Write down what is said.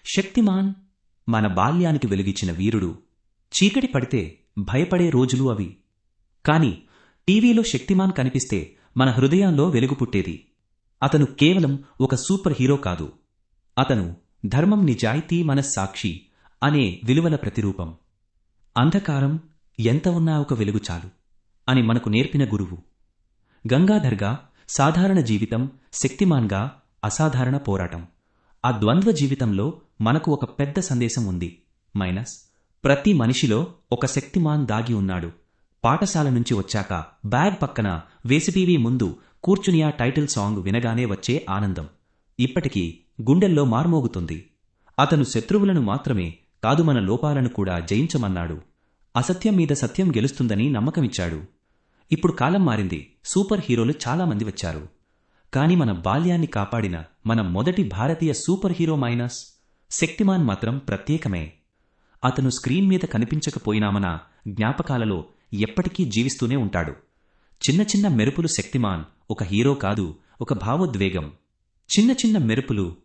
శక్తిమాన్ మన బాల్యానికి వెలుగిచ్చిన వీరుడు. చీకటి పడితే భయపడే రోజులు అవి. కాని టీవీలో శక్తిమాన్ కనిపిస్తే మన హృదయంలో వెలుగు పుట్టేది. అతను కేవలం ఒక సూపర్ హీరో కాదు. అతను ధర్మం, నిజాయితీ, మనస్సాక్షి అనే విలువల ప్రతిరూపం. అంధకారం ఎంత ఉన్నా ఒక వెలుగు చాలు అని మనకు నేర్పిన గురువు. గంగాధర్గా సాధారణ జీవితం, శక్తిమాన్గా అసాధారణ పోరాటం. ఆ ద్వంద్వ జీవితంలో మనకు ఒక పెద్ద సందేశం ఉంది. ప్రతి మనిషిలో ఒక శక్తిమాన్ దాగి ఉన్నాడు. పాఠశాల నుంచి వచ్చాక బ్యాగ్ పక్కన వేసిటీవీ ముందు కూర్చుని ఆ టైటిల్ సాంగ్ వినగానే వచ్చే ఆనందం ఇప్పటికీ గుండెల్లో మార్మోగుతుంది. అతను శత్రువులను మాత్రమే కాదు, మన లోపాలను కూడా జయించమన్నాడు. అసత్యం మీద సత్యం గెలుస్తుందని నమ్మకమిచ్చాడు. ఇప్పుడు కాలం మారింది. సూపర్ హీరోలు చాలామంది వచ్చారు. కాని మన బాల్యాన్ని కాపాడిన మన మొదటి భారతీయ సూపర్ హీరో శక్తిమాన్ మాత్రం ప్రత్యేకమే. అతను స్క్రీన్ మీద కనిపించకపోయినా మన జ్ఞాపకాలలో ఎప్పటికీ జీవిస్తూనే ఉంటాడు. చిన్న చిన్న మెరుపులు. శక్తిమాన్ ఒక హీరో కాదు, ఒక భావోద్వేగం. చిన్న చిన్న మెరుపులు